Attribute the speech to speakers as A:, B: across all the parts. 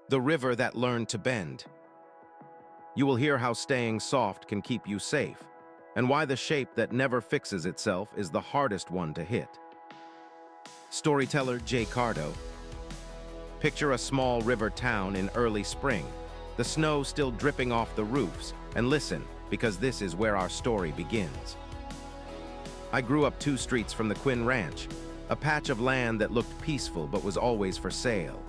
A: The river that learned to bend. You will hear how staying soft can keep you safe, and why the shape that never fixes itself is the hardest one to hit. Storyteller J. Cardo. Picture a small river town in early spring, the snow still dripping off the roofs, and listen, because this is where our story begins. I grew up 2 streets from the Quinn Ranch, a patch of land that looked peaceful but was always for sale.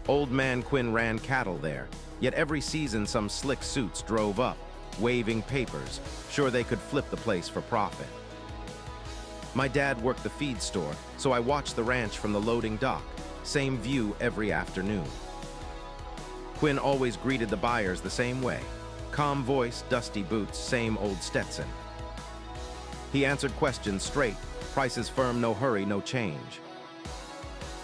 A: Old Man Quinn ran cattle there, yet every season some slick suits drove up, waving papers, sure they could flip the place for profit. My dad worked the feed store, so I watched the ranch from the loading dock, same view every afternoon. Quinn always greeted the buyers the same way, calm voice, dusty boots, same old Stetson. He answered questions straight, prices firm, no hurry, no change.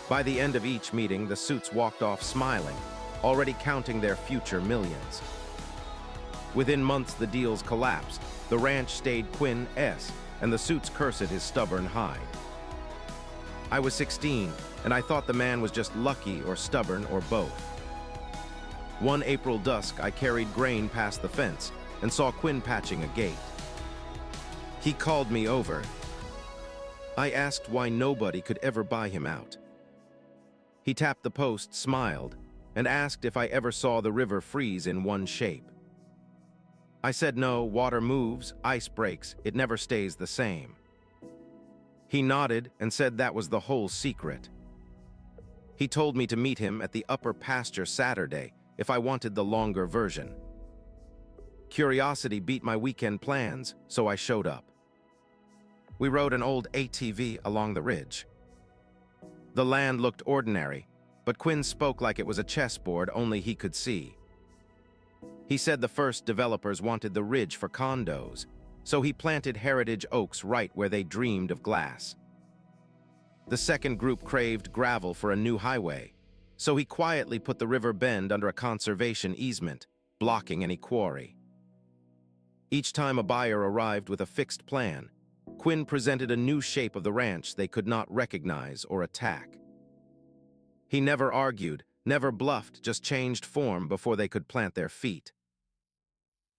A: By the end of each meeting, the suits walked off smiling, already counting their future millions. Within months, the deals collapsed. The ranch stayed Quinn's, and the suits cursed his stubborn hide. I was 16, and I thought the man was just lucky or stubborn or both. One April dusk, I carried grain past the fence and saw Quinn patching a gate. He called me over. I asked why nobody could ever buy him out. He tapped the post, smiled, and asked if I ever saw the river freeze in one shape. I said no, water moves, ice breaks, it never stays the same. He nodded and said that was the whole secret. He told me to meet him at the upper pasture Saturday if I wanted the longer version. Curiosity beat my weekend plans, so I showed up. We rode an old ATV along the ridge. The land looked ordinary, but Quinn spoke like it was a chessboard only he could see. He said the first developers wanted the ridge for condos, so he planted heritage oaks right where they dreamed of glass. The second group craved gravel for a new highway, so he quietly put the river bend under a conservation easement, blocking any quarry. Each time a buyer arrived with a fixed plan, Quinn presented a new shape of the ranch they could not recognize or attack. He never argued, never bluffed, just changed form before they could plant their feet.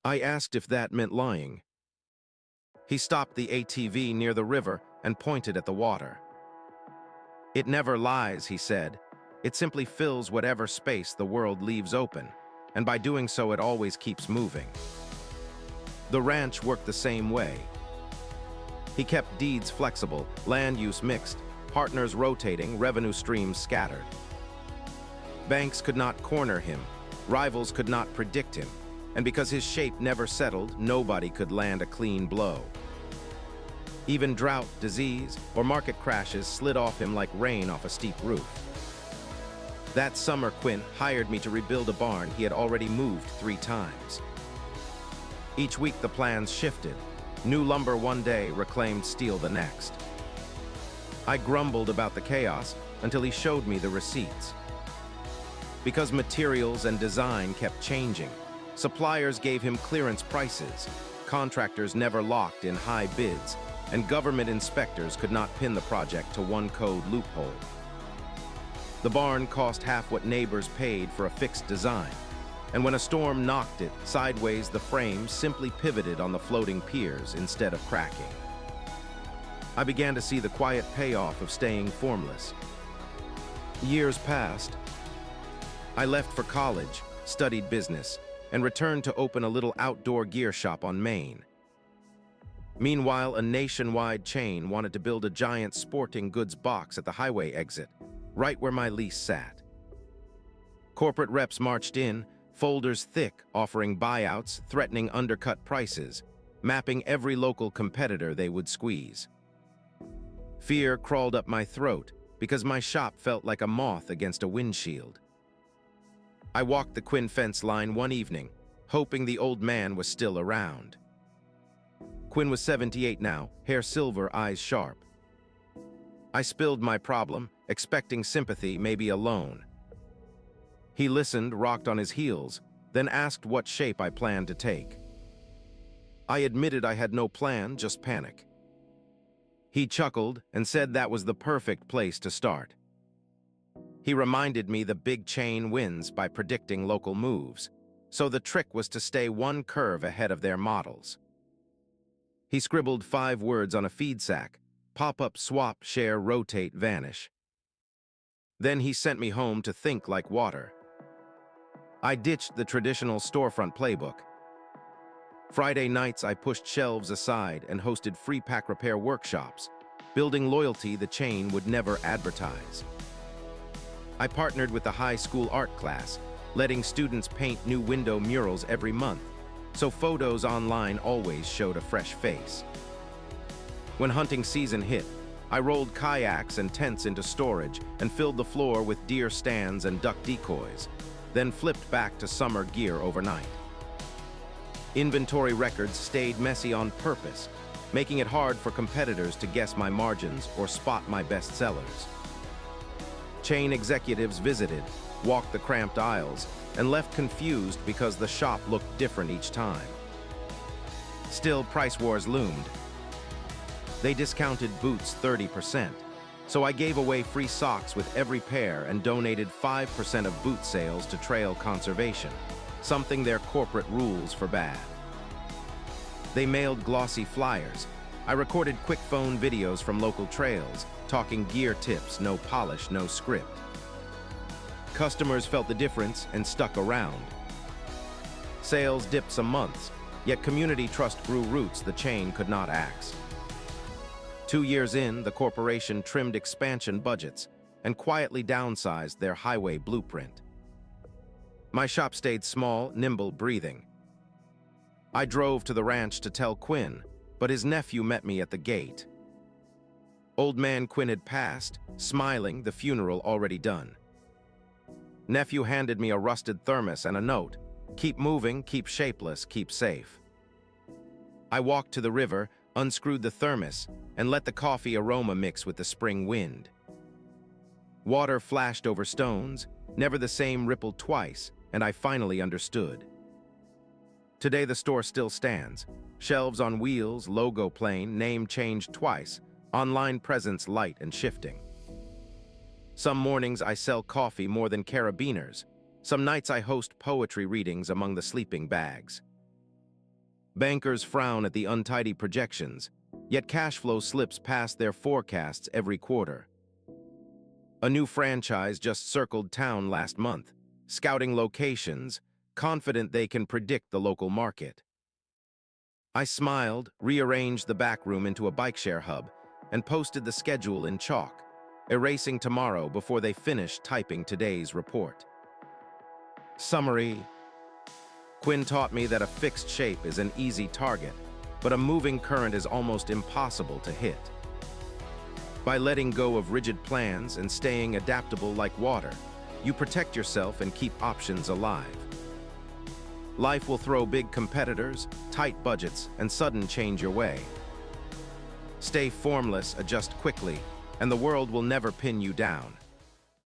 A: I asked if that meant lying. He stopped the ATV near the river and pointed at the water. It never lies, he said. It simply fills whatever space the world leaves open, and by doing so it always keeps moving. The ranch worked the same way. He kept deeds flexible, land use mixed, partners rotating, revenue streams scattered. Banks could not corner him, rivals could not predict him, and because his shape never settled, nobody could land a clean blow. Even drought, disease, or market crashes slid off him like rain off a steep roof. That summer, Quinn hired me to rebuild a barn he had already moved 3 times. Each week the plans shifted. New lumber one day, reclaimed steel the next. I grumbled about the chaos until he showed me the receipts. Because materials and design kept changing, suppliers gave him clearance prices, contractors never locked in high bids, and government inspectors could not pin the project to one code loophole. The barn cost half what neighbors paid for a fixed design, and when a storm knocked it sideways, the frame simply pivoted on the floating piers instead of cracking. I began to see the quiet payoff of staying formless. Years passed. I left for college, studied business, and returned to open a little outdoor gear shop on Main. Meanwhile, a nationwide chain wanted to build a giant sporting goods box at the highway exit, right where my lease sat. Corporate reps marched in, folders thick, offering buyouts, threatening undercut prices, mapping every local competitor they would squeeze. Fear crawled up my throat because my shop felt like a moth against a windshield. I walked the Quinn fence line one evening, hoping the old man was still around. Quinn was 78 now, hair silver, eyes sharp. I spilled my problem, expecting sympathy, maybe a loan. He listened, rocked on his heels, then asked what shape I planned to take. I admitted I had no plan, just panic. He chuckled and said that was the perfect place to start. He reminded me the big chain wins by predicting local moves, so the trick was to stay one curve ahead of their models. He scribbled 5 words on a feed sack: pop up, swap, share, rotate, vanish. Then he sent me home to think like water. I ditched the traditional storefront playbook. Friday nights I pushed shelves aside and hosted free pack repair workshops, building loyalty the chain would never advertise. I partnered with the high school art class, letting students paint new window murals every month, so photos online always showed a fresh face. When hunting season hit, I rolled kayaks and tents into storage and filled the floor with deer stands and duck decoys, then flipped back to summer gear overnight. Inventory records stayed messy on purpose, making it hard for competitors to guess my margins or spot my best sellers. Chain executives visited, walked the cramped aisles, and left confused because the shop looked different each time. Still, price wars loomed. They discounted boots 30%, so I gave away free socks with every pair and donated 5% of boot sales to trail conservation, something their corporate rules forbade. They mailed glossy flyers. I recorded quick phone videos from local trails, talking gear tips, no polish, no script. Customers felt the difference and stuck around. Sales dipped some months, yet community trust grew roots the chain could not axe. 2 years in, the corporation trimmed expansion budgets and quietly downsized their highway blueprint. My shop stayed small, nimble, breathing. I drove to the ranch to tell Quinn, but his nephew met me at the gate. Old Man Quinn had passed, smiling, the funeral already done. Nephew handed me a rusted thermos and a note: keep moving, keep shapeless, keep safe. I walked to the river, unscrewed the thermos, and let the coffee aroma mix with the spring wind. Water flashed over stones, never the same rippled twice, and I finally understood. Today the store still stands. Shelves on wheels, logo plain, name changed twice, online presence light and shifting. Some mornings I sell coffee more than carabiners. Some nights I host poetry readings among the sleeping bags. Bankers frown at the untidy projections, yet cash flow slips past their forecasts every quarter. A new franchise just circled town last month, scouting locations, confident they can predict the local market. I smiled, rearranged the back room into a bike share hub, and posted the schedule in chalk, erasing tomorrow before they finish typing today's report. Summary: Quinn taught me that a fixed shape is an easy target, but a moving current is almost impossible to hit. By letting go of rigid plans and staying adaptable like water, you protect yourself and keep options alive. Life will throw big competitors, tight budgets, and sudden change your way. Stay formless, adjust quickly, and the world will never pin you down.